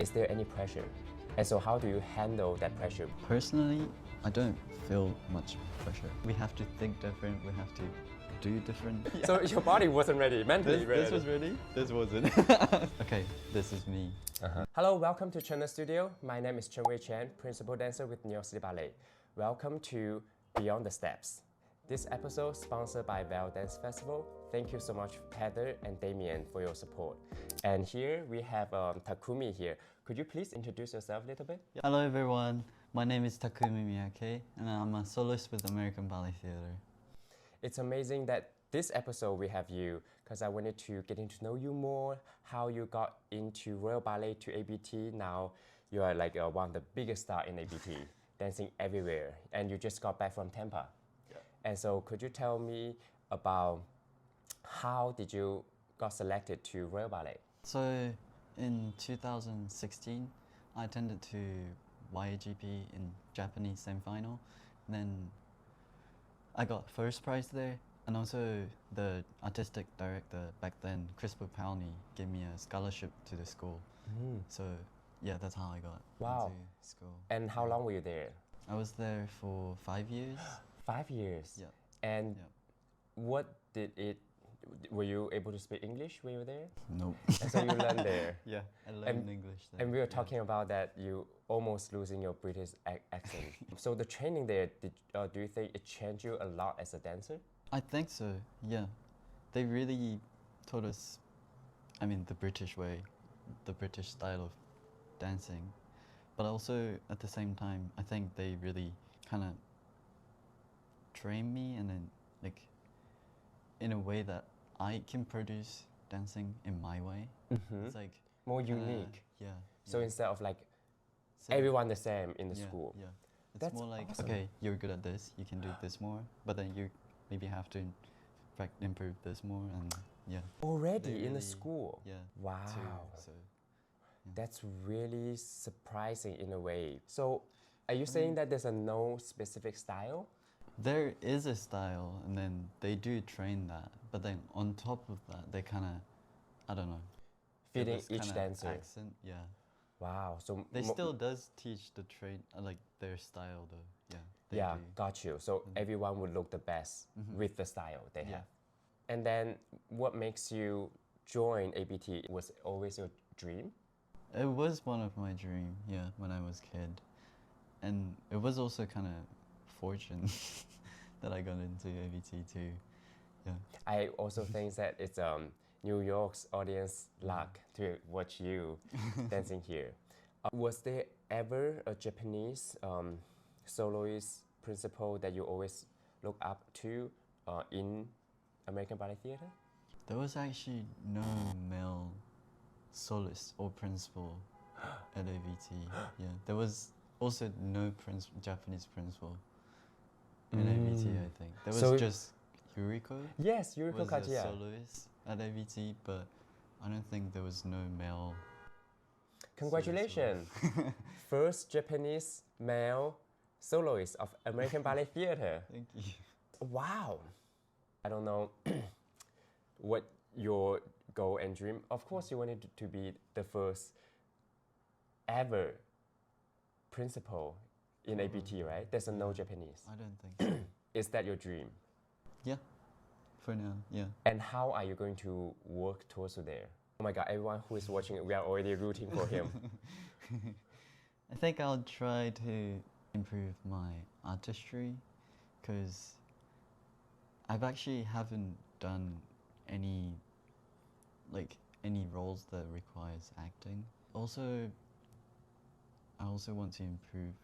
Is there any pressure? And so how do you handle that pressure? Personally, I don't feel much pressure. We have to think different, we have to do different. Yeah. So your body wasn't ready, mentally ready. This was ready, this wasn't. Okay, this is me. Hello, welcome to China Studio. My name is Chen Wei Chen, principal dancer with New York City Ballet. Welcome to Beyond the Steps. This episode sponsored by Vail Dance Festival. Thank you so much, Heather and Damien, for your support. And here we have Takumi here. Could you please introduce yourself a little bit? Hello everyone, my name is Takumi Miyake and I'm a soloist with American Ballet Theatre. It's amazing that this episode we have you because I wanted to get to know you more, how you got into Royal Ballet to ABT. Now you are like one of the biggest stars in ABT, dancing everywhere, and you just got back from Tampa. Yeah. And so could you tell me about how did you got selected to Royal Ballet? So in 2016, I attended to YAGP in Japanese semi-final. Then I got first prize there, and also the artistic director back then, Chris Paulney, gave me a scholarship to the school. So yeah, that's how I got into school. And how long were you there? I was there for 5 years. 5 years? Yeah. And what did it, were you able to speak English when you were there? Nope. And so you learned there? Yeah, I learned English there. And we were talking about that you almost losing your British accent. So the training there, do you think it changed you a lot as a dancer? I think so, yeah. They really taught us, I mean, the British way, the British style of dancing. But also, at the same time, I think they really kind of trained me and then, like, in a way that I can produce dancing in my way. It's like more unique. Yeah. So instead of like everyone the same in the school. Yeah. It's That's more like, awesome. okay, you're good at this, you can do this more, but then you maybe have to improve this more, and yeah. Already in the school? Yeah. Wow. So, that's really surprising in a way. So are you saying that there's no specific style? there is a style, and then they do train that, but then on top of that, they kind of, I don't know. Fitting this each kinda dancer. accent, yeah. Wow. So They still does teach the like their style though, yeah. They yeah, do. got you. So everyone would look the best with the style they have. And then what makes you join ABT? Was it always your dream? It was one of my dreams, yeah, when I was a kid. And it was also kind of fortune that I got into ABT too, yeah. I also think that it's New York's audience luck to watch you dancing here. Was there ever a Japanese soloist principal that you always look up to in American Ballet Theatre? There was actually no male soloist or principal at ABT, yeah. There was also no Japanese principal in ABT, I think. There was just Yuriko. Yes, Yuriko was Kajiya. a soloist at ABT, but I don't think there was no male. Congratulations! First Japanese male soloist of American Ballet Theatre. Thank you. Wow! I don't know what your goal and dream. Of course, you wanted to be the first ever principal in ABT, right? There's no Japanese. I don't think so. Is that your dream? Yeah, for now, yeah. And how are you going to work towards there? Oh my God, everyone who is watching, we are already rooting for him. I think I'll try to improve my artistry, because I've actually haven't done any roles that requires acting. Also, I also want to improve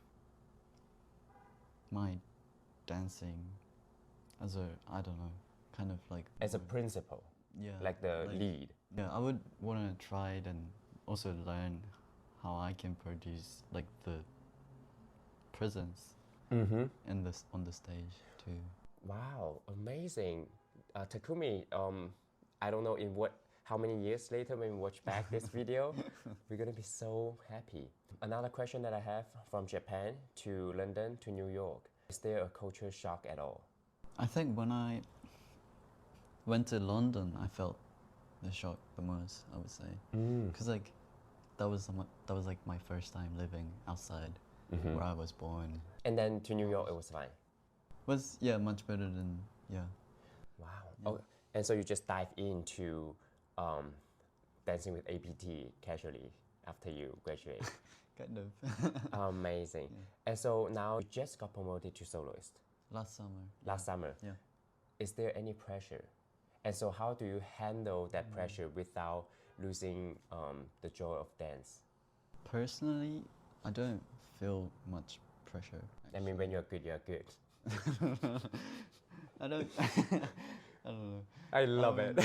my dancing as a, I don't know, kind of like... As a principal, yeah, like the lead. Yeah, I would want to try it and also learn how I can produce like the presence in on the stage too. Wow, amazing. Takumi, I don't know how many years later when we watch back this video, we're gonna be so happy. Another question that I have, from Japan to London to New York, is there a culture shock at all? I think when I went to London, I felt the shock the most, I would say. Because like, that was like my first time living outside where I was born. And then to New York, it was fine. Was much better than Wow. Yeah. Oh, and so you just dive into dancing with APT casually after you graduate. kind of. Amazing. And so now you just got promoted to soloist Last summer. last summer. Yeah. Is there any pressure? And so how do you handle that pressure without losing the joy of dance? Personally, I don't feel much pressure. I mean, when you're good, you're good. I don't. I don't know. I love it.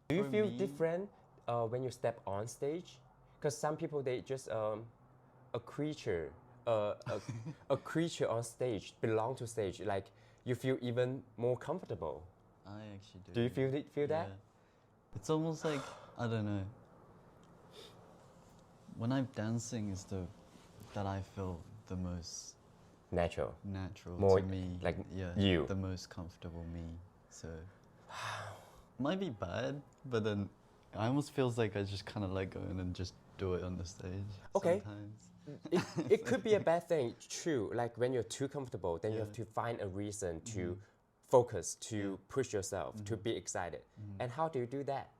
Do you For feel me- different when you step on stage? Because some people, they just a creature, a creature on stage, belong to stage. Like you feel even more comfortable. I actually do. Do you feel that? Yeah. It's almost like I don't know. When I'm dancing is that I feel the most Natural. natural More to me. like yeah, you. the most comfortable me. So might be bad, but then I almost feels like I just kind of let go and then just do it on the stage. Okay. Sometimes. It could be a bad thing, true. Like when you're too comfortable, then you have Yeah. to find a reason to focus, to Yeah. push yourself, to be excited. And how do you do that?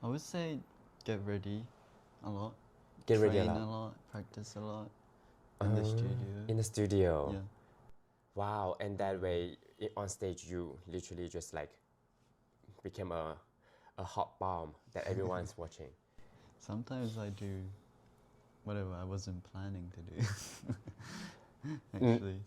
I would say get ready a lot. Get ready a Train lot. practice a lot in the studio. In the studio. Yeah. Wow, and that way on stage you literally just like became a hot bomb that everyone's watching. Sometimes I do whatever I wasn't planning to do. Actually,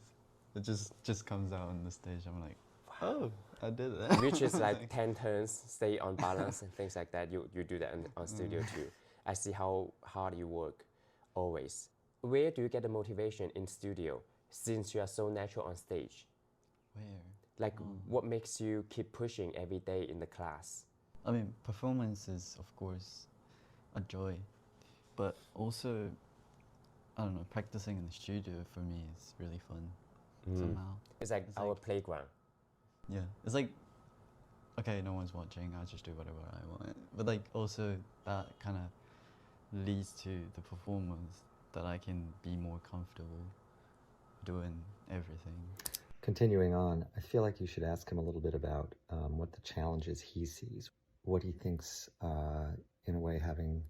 it just comes out on the stage. I'm like, oh, I did it. Which is like 10 turns, stay on balance and things like that. You do that on studio too. I see how hard you work always. Where do you get the motivation in studio since you are so natural on stage? Where? Like what makes you keep pushing every day in the class? I mean, performance is of course a joy, but also, I don't know, practicing in the studio for me is really fun somehow. It's like our playground. Yeah, it's like, okay, no one's watching, I just do whatever I want. But like also that kind of leads to the performance that I can be more comfortable doing everything. Continuing on, I feel like you should ask him a little bit about what the challenges he sees, what he thinks, in a way, having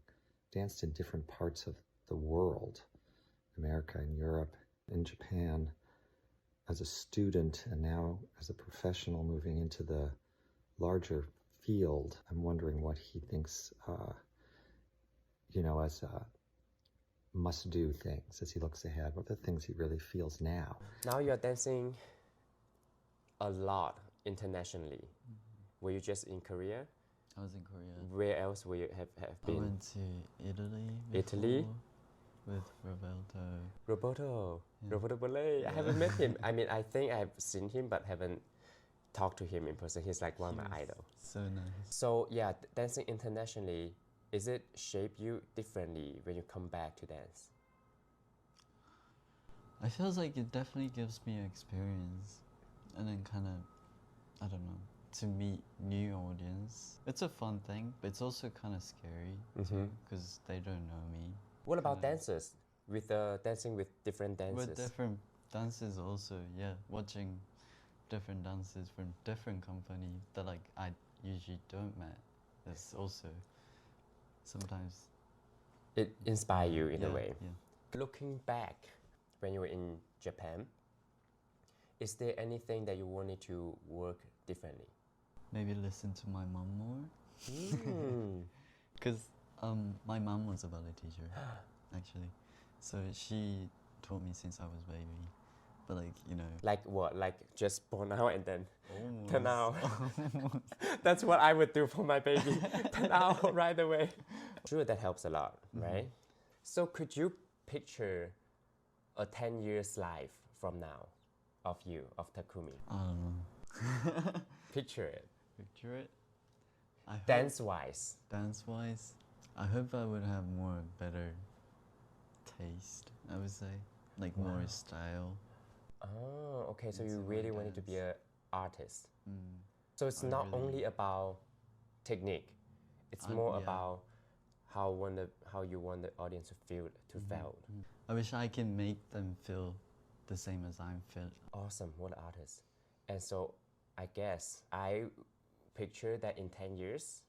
danced in different parts of the world, America and Europe and Japan, as a student and now as a professional moving into the larger field. I'm wondering what he thinks, as must-do things as he looks ahead. What are the things he really feels now? Now you're dancing a lot internationally. Were you just in Korea? I was in Korea. Where else will you have I been? went to Italy. Italy? Before with Roberto. Roberto Ballet. I haven't met him. I mean, I think I've seen him, but haven't talked to him in person. He's like one of my idols. So nice. So yeah, dancing internationally, is it shape you differently when you come back to dance? I feels like it definitely gives me an experience, and then kind of, I don't know, to meet new audience. It's a fun thing, but it's also kind of scary too, because they don't know me. What about dancers? With dancing with different dancers? With different dances also, yeah. Watching different dancers from different company that like I usually don't met. That's also sometimes It inspires you in a yeah, way. Yeah. Looking back, when you were in Japan, is there anything that you wanted to work differently? Maybe listen to my mom more. Mm. Because my mom was a ballet teacher, actually. So she taught me since I was baby. But like, Like what? Like just born out and then almost. turn out? That's what I would do for my baby. Turn out right away. Sure, that helps a lot, right? So could you picture a 10 years life from now of you, of Takumi? I don't know. Picture it. Picture it. I hope, Dance-wise. Dance-wise, I hope I would have more better taste, I would say. Like more style. Oh, okay. So you Into my really wanted to be dance. an artist. Mm. So it's I not really- only about technique. It's I- more yeah. about how you want the audience to feel to feel. I wish I can make them feel the same as I'm feeling. Awesome, what an artist. And so I guess I picture that in 10 years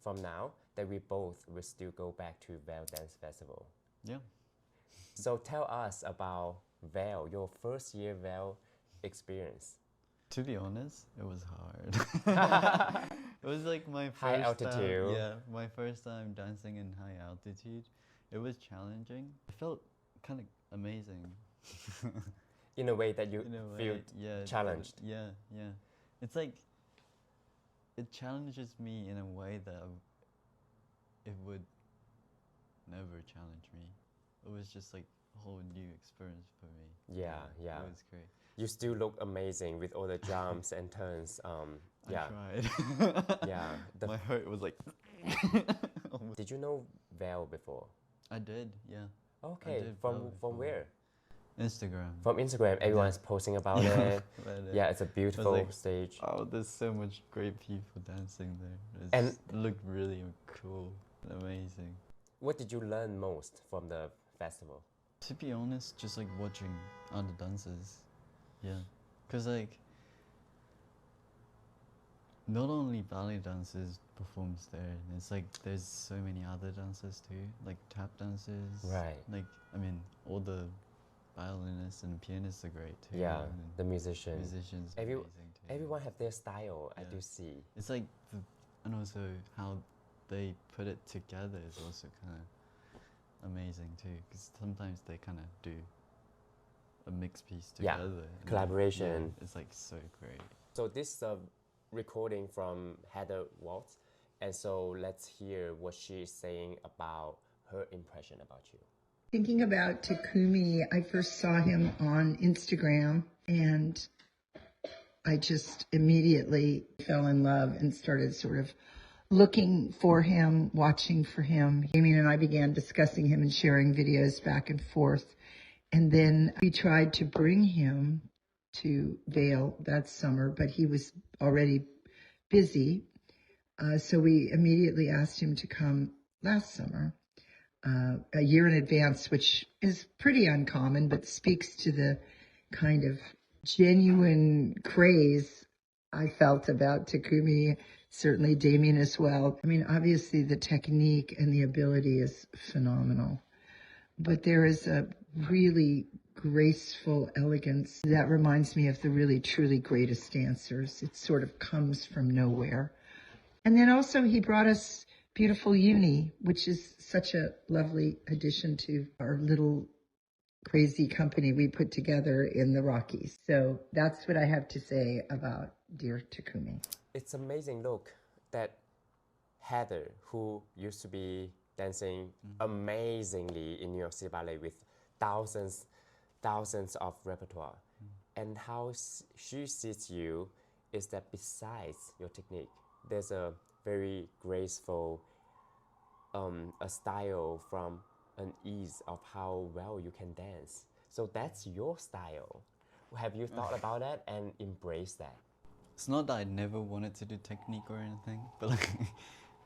from now that we both will still go back to Vail Dance Festival. Yeah. So tell us about Vail, your first year Vail experience. To be honest, it was hard. It was like my first High altitude. time, yeah, my first time dancing in high altitude. It was challenging. It felt kind of amazing. In a way that you In a way, feel yeah, challenged. Yeah, yeah. It's like it challenges me in a way that it would never challenge me. It was just like a whole new experience for me. Yeah, yeah. It was great. You still look amazing with all the jumps and turns. Yeah, I tried. yeah. My heart was like. Did you know Vail before? I did, yeah. Okay, did from Vail before. where? Instagram. From Instagram, everyone's posting about it. About it. Yeah, it's a beautiful like, stage. Oh, there's so much great people dancing there. And- It looked really cool, amazing. What did you learn most from the festival? To be honest, just like watching other dancers, yeah. Cause like, not only ballet dancers performs there, it's like there's so many other dancers too, like tap dancers. Right. Like, I mean, all the violinists and pianists are great too. Yeah, and the musicians. musicians are amazing too. Everyone have their style, I Yeah. do see. It's like, and also how they put it together is also kind of amazing too. Because sometimes they kind of do a mixed piece Yeah, together. and collaboration. yeah, it's like so great. So this is a recording from Heather Waltz, and so let's hear what she's saying about her impression about you. Thinking about Takumi, I first saw him on Instagram and I just immediately fell in love and started sort of looking for him, watching for him. Amy and I began discussing him and sharing videos back and forth. And then we tried to bring him to Vail that summer, but he was already busy. So we immediately asked him to come last summer. A year in advance, which is pretty uncommon, but speaks to the kind of genuine craze I felt about Takumi, certainly Damien as well. I mean, obviously the technique and the ability is phenomenal, but there is a really graceful elegance that reminds me of the really truly greatest dancers. It sort of comes from nowhere. And then also he brought us beautiful Uni, which is such a lovely addition to our little crazy company we put together in the Rockies. So that's what I have to say about dear Takumi. It's amazing, look, that Heather, who used to be dancing amazingly in New York City Ballet with thousands of repertoire, and how she sees you is that besides your technique, there's a very graceful a style from an ease of how well you can dance. So that's your style. Have you thought about that and embraced that? It's not that I never wanted to do technique or anything, but like,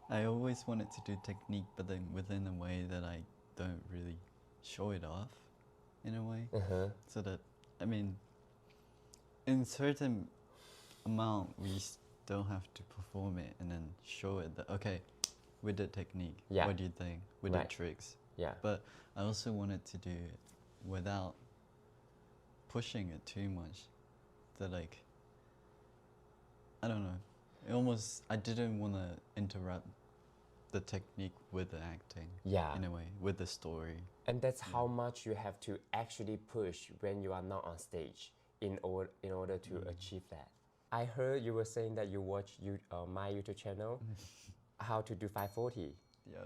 I always wanted to do technique, but then within a way that I don't really show it off, in a way. So that, I mean, in certain amount, we still have to perform it and then show it that, okay, we did technique. Yeah. What do you think? We Right. did tricks. Yeah. But I also wanted to do it without pushing it too much. That like, I don't know. I didn't want to interrupt the technique with the acting. Yeah. In a way, with the story. And that's how much you have to actually push when you are not on stage in order to achieve that. I heard you were saying that you watch my YouTube channel, how to do 540. Yeah.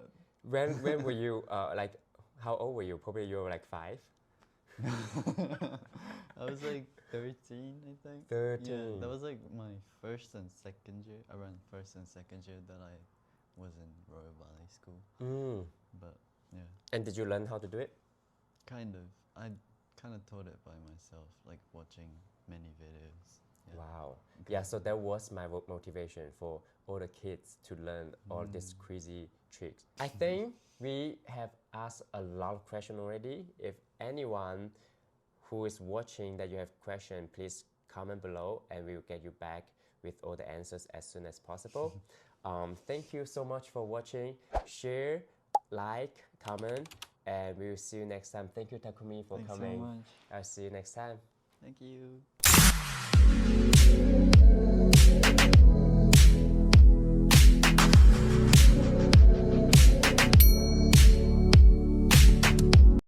When were you like? How old were you? Probably you were like 5. I was like 13, I think. 13. Yeah, that was like my first and second year, around first and second year that I was in Royal Ballet School. But yeah, And did you learn how to do it? kind of. I kind of taught it by myself, like watching many videos. Yeah. Wow. Yeah, so that was my motivation for all the kids to learn all this crazy tricks. I think we have asked a lot of questions already. If anyone who is watching that you have questions, please comment below and we will get you back with all the answers as soon as possible. Thank you so much for watching. Share, like, comment, and we will see you next time. Thank you, Takumi, for Thanks coming. so much. I'll see you next time. Thank you.